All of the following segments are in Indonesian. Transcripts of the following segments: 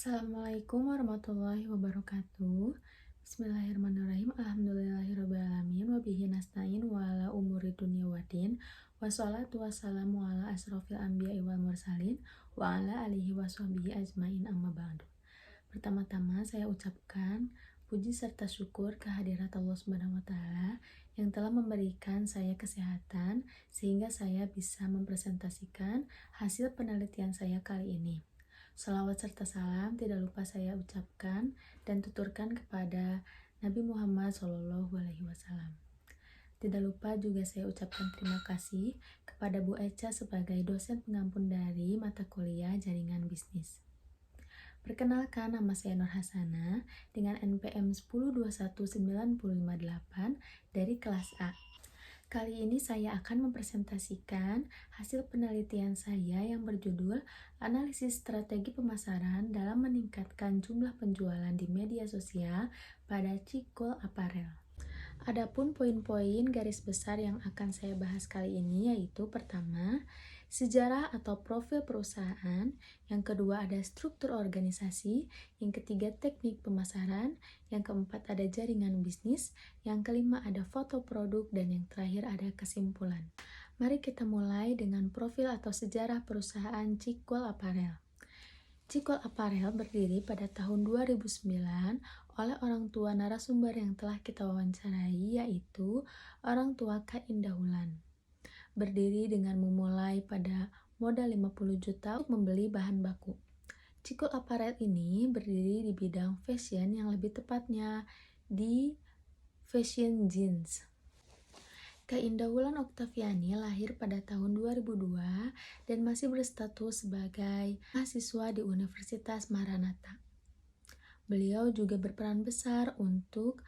Assalamualaikum warahmatullahi wabarakatuh. Bismillahirrahmanirrahim. Alhamdulillahirrabbilalamin. Wabihi nasta'in wa ala umuri dunya waddin. Wassalatu wassalamu ala asrofil anbiya'i wal mursalin wa ala alihi wa sahbihi ajmain amma ba'du. Pertama-tama saya ucapkan puji serta syukur kehadirat Allah Subhanahu wa taala yang telah memberikan saya kesehatan sehingga saya bisa mempresentasikan hasil penelitian saya kali ini. Salawat serta salam tidak lupa saya ucapkan dan tuturkan kepada Nabi Muhammad SAW. Tidak lupa juga saya ucapkan terima kasih kepada Bu Echa sebagai dosen pengampun dari mata kuliah jaringan bisnis. Perkenalkan, nama saya Nur Hasana dengan NPM 1021958 dari kelas A. Kali ini saya akan mempresentasikan hasil penelitian saya yang berjudul Analisis Strategi Pemasaran dalam Meningkatkan Jumlah Penjualan di Media Sosial pada Cikul Apparel. Adapun poin-poin garis besar yang akan saya bahas kali ini yaitu pertama, sejarah atau profil perusahaan, yang kedua ada struktur organisasi, yang ketiga teknik pemasaran, yang keempat ada jaringan bisnis, yang kelima ada foto produk, dan yang terakhir ada kesimpulan. Mari kita mulai dengan profil atau sejarah perusahaan Cikul Apparel. Cikul Apparel berdiri pada tahun 2009 oleh orang tua narasumber yang telah kita wawancarai, yaitu orang tua Kak Indah Wulan. Berdiri dengan memulai pada modal 50 juta untuk membeli bahan baku. Cikul Apparel ini berdiri di bidang fashion, yang lebih tepatnya di fashion jeans. Kak Indah Wulan Oktaviani lahir pada tahun 2002 dan masih berstatus sebagai mahasiswa di Universitas Maranatha. Beliau juga berperan besar untuk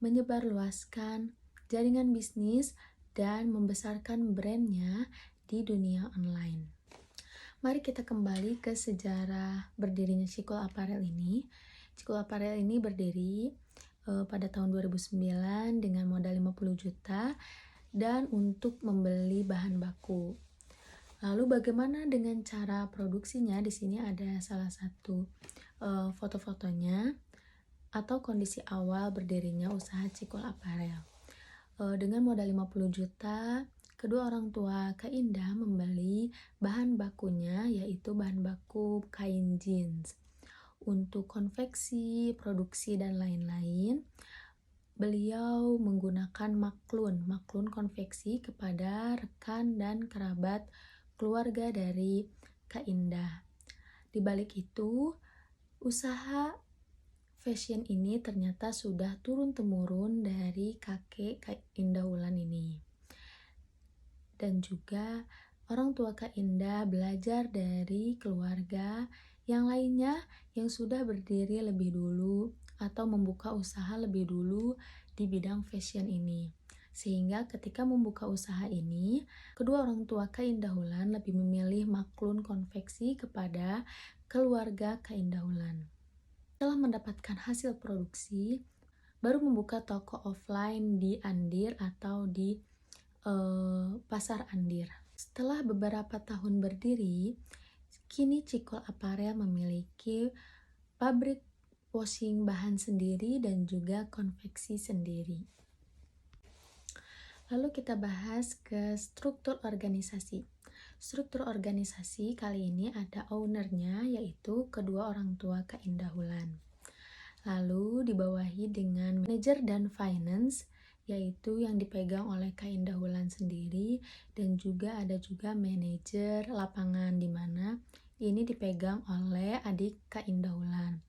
menyebarluaskan jaringan bisnis dan membesarkan brandnya di dunia online. Mari kita kembali ke sejarah berdirinya Cikul Apparel ini. Cikul Apparel ini berdiri pada tahun 2009 dengan modal 50 juta dan untuk membeli bahan baku. Lalu bagaimana dengan cara produksinya? Di sini ada salah satu foto-fotonya atau kondisi awal berdirinya usaha Cikul Apparel. Dengan modal 50 juta, kedua orang tua Kak Indah membeli bahan bakunya, yaitu bahan baku kain jeans. Untuk konveksi, produksi, dan lain-lain, beliau menggunakan maklun konveksi kepada rekan dan kerabat keluarga dari Kak Indah. Di balik itu, usaha fashion ini ternyata sudah turun-temurun dari kakek Kak Indah Wulan ini. Dan juga orang tua Kak Indah belajar dari keluarga yang lainnya yang sudah berdiri lebih dulu atau membuka usaha lebih dulu di bidang fashion ini. Sehingga ketika membuka usaha ini, kedua orang tua Kak Indah Wulan lebih memilih maklun konveksi kepada keluarga Kak Indah Wulan. Setelah mendapatkan hasil produksi, baru membuka toko offline di Andir atau di Pasar Andir. Setelah beberapa tahun berdiri, kini Cikul Apparel memiliki pabrik washing bahan sendiri dan juga konveksi sendiri. Lalu kita bahas ke struktur organisasi. Struktur organisasi kali ini ada ownernya, yaitu kedua orang tua Kak Indah Wulan. Lalu dibawahi dengan manajer dan finance, yaitu yang dipegang oleh Kak Indah Wulan sendiri, dan juga ada juga manajer lapangan, di mana ini dipegang oleh adik Kak Indah Wulan.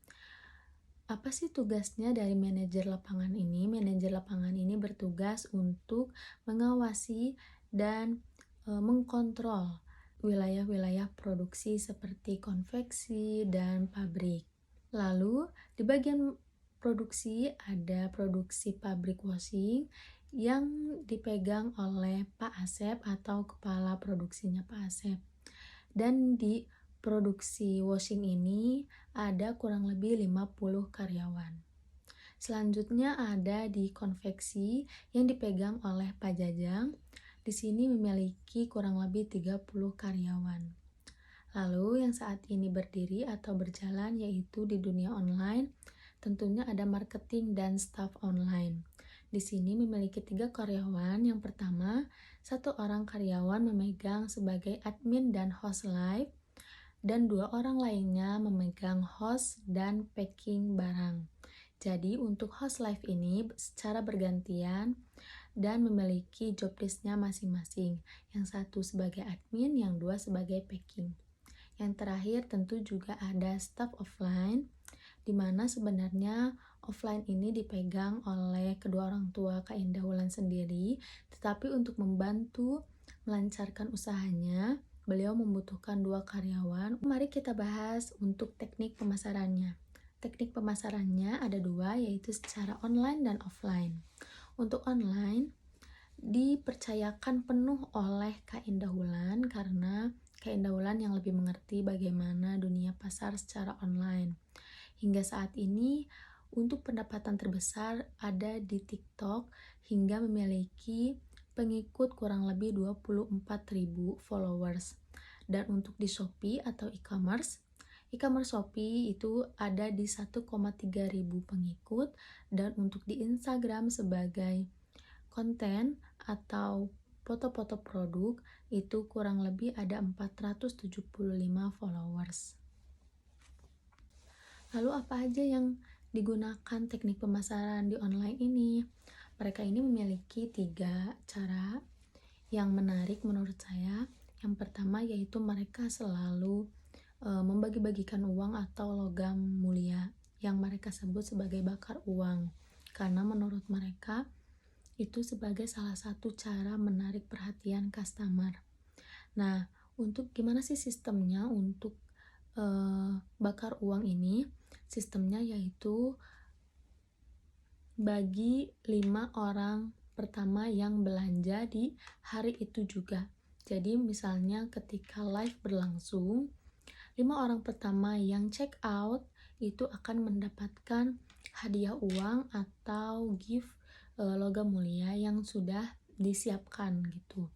Apa sih tugasnya dari manajer lapangan ini? Manajer lapangan ini bertugas untuk mengawasi dan mengkontrol wilayah-wilayah produksi seperti konveksi dan pabrik. Lalu di bagian produksi ada produksi pabrik washing yang dipegang oleh Pak Asep atau kepala produksinya Pak Asep. Dan di produksi washing ini ada kurang lebih 50 karyawan. Selanjutnya ada di konveksi yang dipegang oleh Pak Jajang. Di sini memiliki kurang lebih 30 karyawan. Lalu yang saat ini berdiri atau berjalan yaitu di dunia online, tentunya ada marketing dan staff online. Di sini memiliki 3 karyawan. Yang pertama, 1 orang karyawan memegang sebagai admin dan host live, dan 2 orang lainnya memegang host dan packing barang. Jadi untuk host live ini secara bergantian dan memiliki job list-nya masing-masing. Yang satu sebagai admin, yang dua sebagai packing. Yang terakhir tentu juga ada staff offline, di mana sebenarnya offline ini dipegang oleh kedua orang tua Kak Indah Wulan sendiri, tetapi untuk membantu melancarkan usahanya, beliau membutuhkan 2 karyawan. Mari kita bahas untuk teknik pemasarannya. Teknik pemasarannya ada 2, yaitu secara online dan offline. Untuk online, dipercayakan penuh oleh Kak Indah Wulan karena Kak Indah Wulan yang lebih mengerti bagaimana dunia pasar secara online. Hingga saat ini, untuk pendapatan terbesar ada di TikTok hingga memiliki pengikut kurang lebih 24.000 followers. Dan untuk di Shopee atau e-commerce Shopee itu ada di 1,3 ribu pengikut, dan untuk di Instagram sebagai konten atau foto-foto produk itu kurang lebih ada 475 followers. Lalu apa aja yang digunakan teknik pemasaran di online ini? Mereka ini memiliki 3 cara yang menarik menurut saya. Yang pertama yaitu mereka selalu membagi-bagikan uang atau logam mulia yang mereka sebut sebagai bakar uang, karena menurut mereka itu sebagai salah satu cara menarik perhatian customer. Nah, untuk gimana sih sistemnya untuk bakar uang ini? Sistemnya yaitu bagi 5 orang pertama yang belanja di hari itu juga. Jadi misalnya ketika live berlangsung, 5 orang pertama yang check out itu akan mendapatkan hadiah uang atau gift logam mulia yang sudah disiapkan gitu.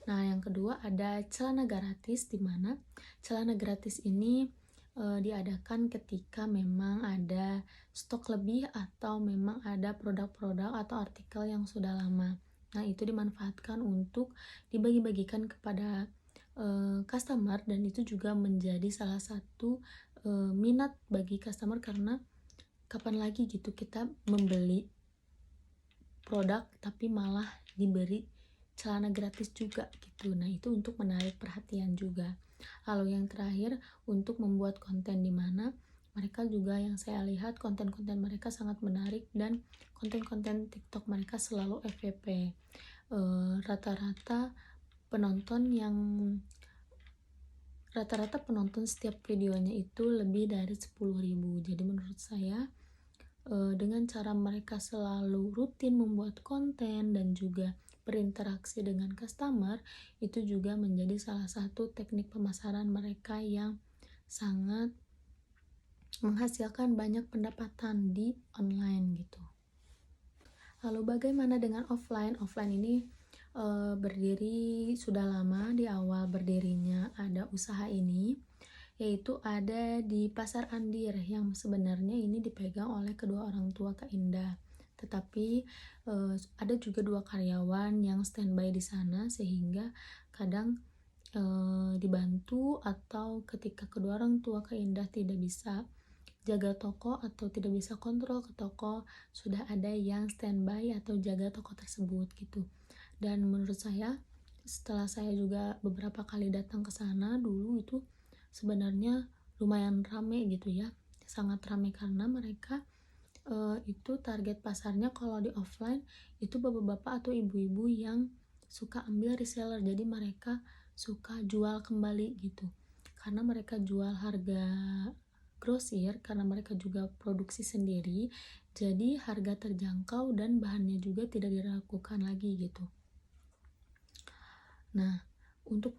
Nah, yang kedua ada celana gratis, di mana celana gratis ini diadakan ketika memang ada stok lebih atau memang ada produk-produk atau artikel yang sudah lama. Nah, itu dimanfaatkan untuk dibagi-bagikan kepada customer, dan itu juga menjadi salah satu minat bagi customer, karena kapan lagi gitu kita membeli produk tapi malah diberi celana gratis juga gitu. Nah, itu untuk menarik perhatian juga. Lalu yang terakhir, untuk membuat konten, di mana mereka juga yang saya lihat konten-konten mereka sangat menarik, dan konten-konten TikTok mereka selalu FYP. Rata-rata penonton setiap videonya itu lebih dari 10.000. Jadi menurut saya dengan cara mereka selalu rutin membuat konten dan juga berinteraksi dengan customer, itu juga menjadi salah satu teknik pemasaran mereka yang sangat menghasilkan banyak pendapatan di online gitu. Lalu bagaimana dengan offline? Offline ini berdiri sudah lama. Di awal berdirinya ada usaha ini, yaitu ada di Pasar Andir, yang sebenarnya ini dipegang oleh kedua orang tua Kak Indah. Tetapi ada juga 2 karyawan yang standby di sana, sehingga kadang dibantu, atau ketika kedua orang tua Kak Indah tidak bisa jaga toko atau tidak bisa kontrol ke toko, sudah ada yang standby atau jaga toko tersebut gitu. Dan menurut saya, setelah saya juga beberapa kali datang ke sana dulu, itu sebenarnya lumayan rame gitu ya, sangat rame, karena mereka itu target pasarnya kalau di offline itu bapak-bapak atau ibu-ibu yang suka ambil reseller. Jadi mereka suka jual kembali gitu, karena mereka jual harga grosir, karena mereka juga produksi sendiri, jadi harga terjangkau dan bahannya juga tidak diragukan lagi gitu. Nah, untuk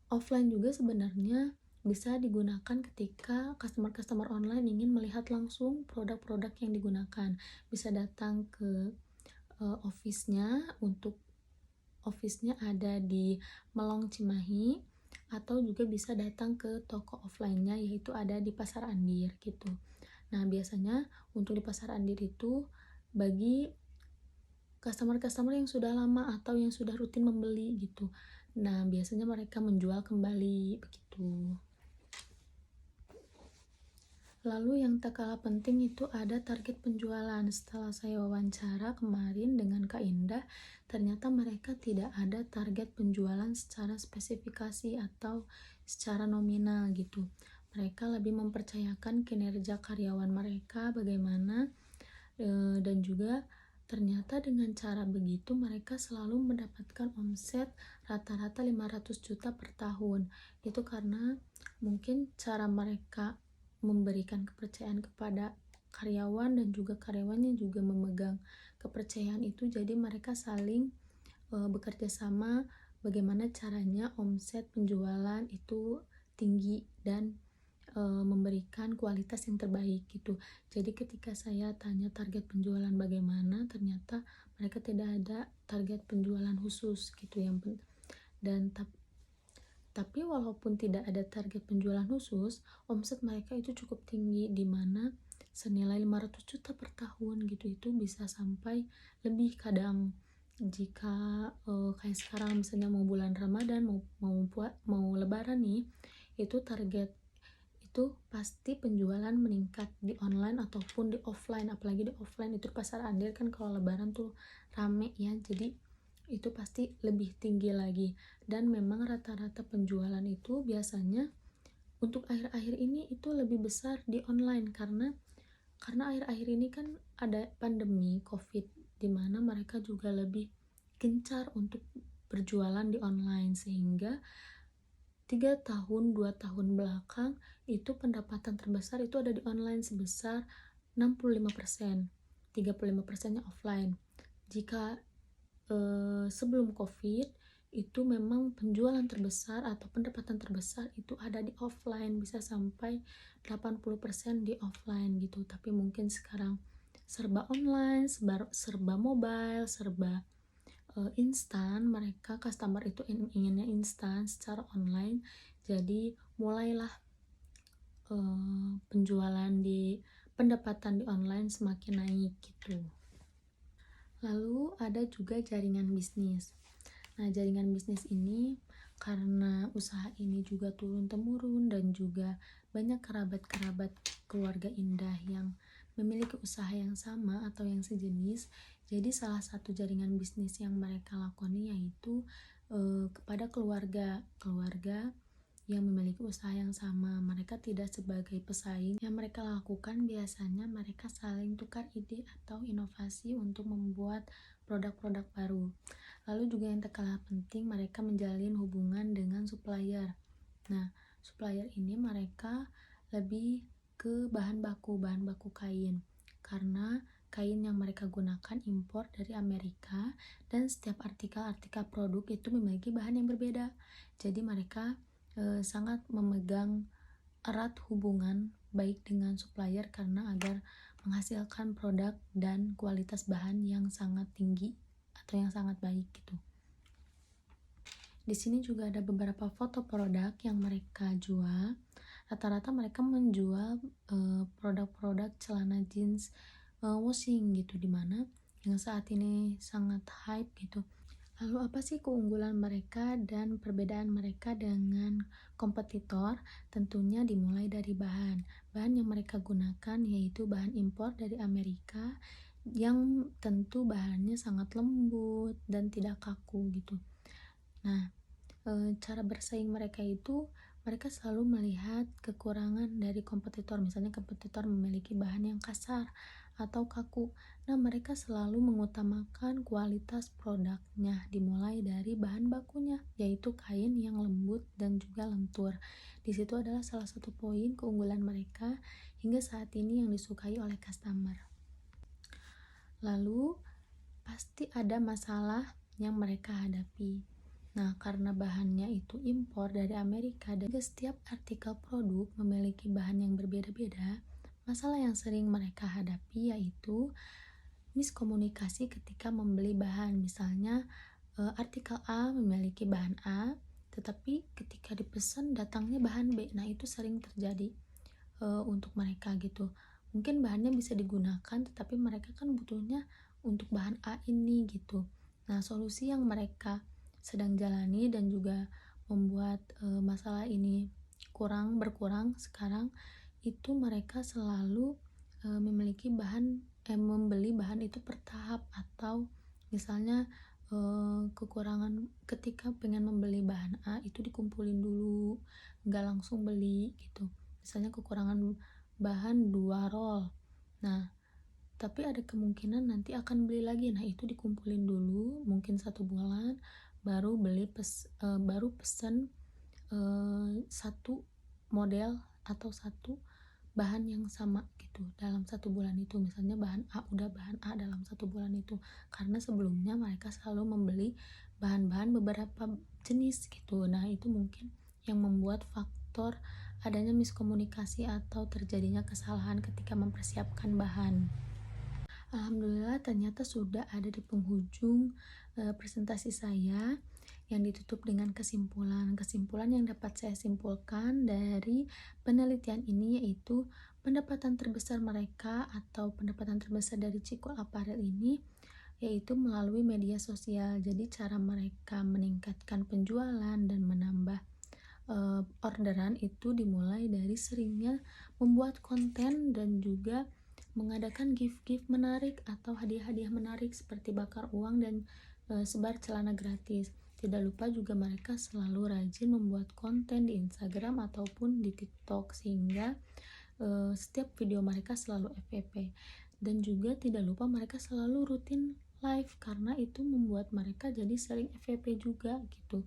offline juga sebenarnya bisa digunakan ketika customer-customer online ingin melihat langsung produk-produk yang digunakan. Bisa datang ke office-nya. Untuk office-nya ada di Melong Cimahi. atau juga bisa datang ke toko offline-nya, yaitu ada di Pasar Andir gitu. Nah, biasanya untuk di Pasar Andir itu bagi customer-customer yang sudah lama atau yang sudah rutin membeli gitu. Nah, biasanya mereka menjual kembali begitu. Lalu yang tak kalah penting itu ada target penjualan. Setelah saya wawancara kemarin dengan Kak Indah, ternyata mereka tidak ada target penjualan secara spesifikasi atau secara nominal gitu. Mereka lebih mempercayakan kinerja karyawan mereka bagaimana, dan juga ternyata dengan cara begitu mereka selalu mendapatkan omset rata-rata 500 juta per tahun. Itu karena mungkin cara mereka memberikan kepercayaan kepada karyawan dan juga karyawannya juga memegang kepercayaan itu, jadi mereka saling bekerja sama bagaimana caranya omset penjualan itu tinggi dan memberikan kualitas yang terbaik gitu. Jadi ketika saya tanya target penjualan bagaimana, ternyata mereka tidak ada target penjualan khusus gitu yang dan tapi walaupun tidak ada target penjualan khusus, omset mereka itu cukup tinggi, di mana senilai 500 juta per tahun gitu, itu bisa sampai lebih kadang. Jika kayak sekarang misalnya mau bulan Ramadan, mau lebaran nih, itu target itu pasti penjualan meningkat di online ataupun di offline. Apalagi di offline itu Pasar Andir kan kalau lebaran tuh rame ya, jadi itu pasti lebih tinggi lagi. Dan memang rata-rata penjualan itu biasanya untuk akhir-akhir ini itu lebih besar di online, karena akhir-akhir ini kan ada pandemi COVID, dimana mereka juga lebih gencar untuk berjualan di online, sehingga 2 tahun belakang itu pendapatan terbesar itu ada di online sebesar 65%, 35%-nya offline. Jika sebelum COVID itu memang penjualan terbesar atau pendapatan terbesar itu ada di offline, bisa sampai 80% di offline gitu. Tapi mungkin sekarang serba online, serba mobile, serba instan, mereka customer itu inginnya instan secara online, jadi mulailah penjualan di pendapatan di online semakin naik gitu. Lalu ada juga jaringan bisnis. Nah, jaringan bisnis ini karena usaha ini juga turun-temurun dan juga banyak kerabat-kerabat keluarga Indah yang memiliki usaha yang sama atau yang sejenis. Jadi salah satu jaringan bisnis yang mereka lakoni yaitu kepada keluarga yang memiliki usaha yang sama. Mereka tidak sebagai pesaing. Yang mereka lakukan biasanya mereka saling tukar ide atau inovasi untuk membuat produk-produk baru. Lalu juga yang tak kalah penting, mereka menjalin hubungan dengan supplier. Nah, supplier ini mereka lebih ke bahan baku kain, karena kain yang mereka gunakan impor dari Amerika dan setiap artikel produk itu memiliki bahan yang berbeda. Jadi mereka sangat memegang erat hubungan baik dengan supplier karena agar menghasilkan produk dan kualitas bahan yang sangat tinggi atau yang sangat baik gitu. Di sini juga ada beberapa foto produk yang mereka jual. Rata-rata mereka menjual produk-produk celana jeans washing gitu, dimana yang saat ini sangat hype gitu. Lalu apa sih keunggulan mereka dan perbedaan mereka dengan kompetitor? Tentunya dimulai dari bahan. Bahan yang mereka gunakan yaitu bahan impor dari Amerika yang tentu bahannya sangat lembut dan tidak kaku gitu. Nah, cara bersaing mereka itu mereka selalu melihat kekurangan dari kompetitor. Misalnya kompetitor memiliki bahan yang kasar atau kaku. Nah, mereka selalu mengutamakan kualitas produknya, dimulai dari bahan bakunya, yaitu kain yang lembut dan juga lentur. Di situ adalah salah satu poin keunggulan mereka hingga saat ini yang disukai oleh customer. Lalu, pasti ada masalah yang mereka hadapi. Nah, karena bahannya itu impor dari Amerika dan setiap artikel produk memiliki bahan yang berbeda-beda, masalah yang sering mereka hadapi yaitu miskomunikasi ketika membeli bahan. Misalnya artikel A memiliki bahan A, tetapi ketika dipesan datangnya bahan B. Nah, itu sering terjadi untuk mereka gitu. Mungkin bahannya bisa digunakan, tetapi mereka kan butuhnya untuk bahan A ini gitu. Nah, solusi yang mereka sedang jalani dan juga membuat masalah ini berkurang sekarang itu mereka selalu membeli bahan itu per tahap, atau misalnya kekurangan ketika pengen membeli bahan A itu dikumpulin dulu, nggak langsung beli gitu. Misalnya kekurangan bahan 2 roll, nah tapi ada kemungkinan nanti akan beli lagi. Nah, itu dikumpulin dulu mungkin 1 bulan, baru pesan satu model atau satu bahan yang sama gitu dalam 1 bulan itu. Misalnya bahan A dalam 1 bulan itu, karena sebelumnya mereka selalu membeli bahan-bahan beberapa jenis gitu. Nah, itu mungkin yang membuat faktor adanya miskomunikasi atau terjadinya kesalahan ketika mempersiapkan bahan. Alhamdulillah ternyata sudah ada di penghujung presentasi saya yang ditutup dengan kesimpulan. Kesimpulan yang dapat saya simpulkan dari penelitian ini yaitu pendapatan terbesar mereka atau pendapatan terbesar dari Cikul Aparel ini yaitu melalui media sosial. Jadi cara mereka meningkatkan penjualan dan menambah orderan itu dimulai dari seringnya membuat konten dan juga mengadakan gift-gift menarik atau hadiah-hadiah menarik seperti bakar uang dan sebar celana gratis. Tidak lupa juga mereka selalu rajin membuat konten di Instagram ataupun di TikTok sehingga setiap video mereka selalu FYP. Dan juga tidak lupa mereka selalu rutin live karena itu membuat mereka jadi sering FYP juga gitu.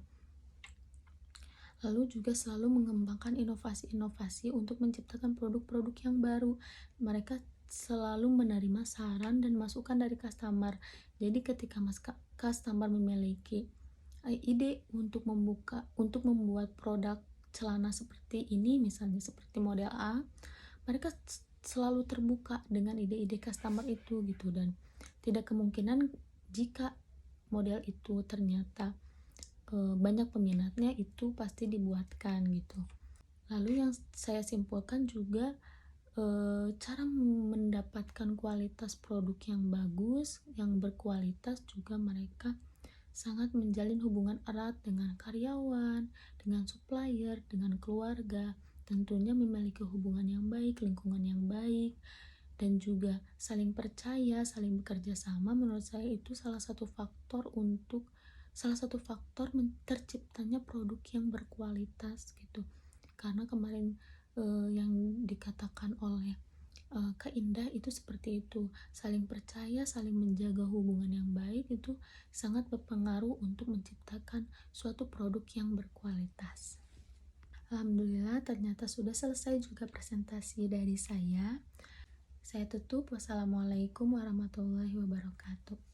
Lalu juga selalu mengembangkan inovasi-inovasi untuk menciptakan produk-produk yang baru. Mereka selalu menerima saran dan masukan dari customer. Jadi ketika customer memiliki ide untuk membuat produk celana seperti ini, misalnya seperti model A, mereka selalu terbuka dengan ide-ide customer itu gitu. Dan tidak kemungkinan jika model itu ternyata banyak peminatnya, itu pasti dibuatkan gitu. Lalu yang saya simpulkan juga cara mendapatkan kualitas produk yang bagus, yang berkualitas juga mereka sangat menjalin hubungan erat dengan karyawan, dengan supplier, dengan keluarga. Tentunya memiliki hubungan yang baik, lingkungan yang baik, dan juga saling percaya, saling bekerja sama. Menurut saya itu salah satu faktor terciptanya produk yang berkualitas gitu. Karena kemarin yang dikatakan oleh Kak Indah itu seperti itu, saling percaya, saling menjaga hubungan yang baik itu sangat berpengaruh untuk menciptakan suatu produk yang berkualitas. Alhamdulillah ternyata sudah selesai juga presentasi dari saya tutup. Wassalamualaikum warahmatullahi wabarakatuh.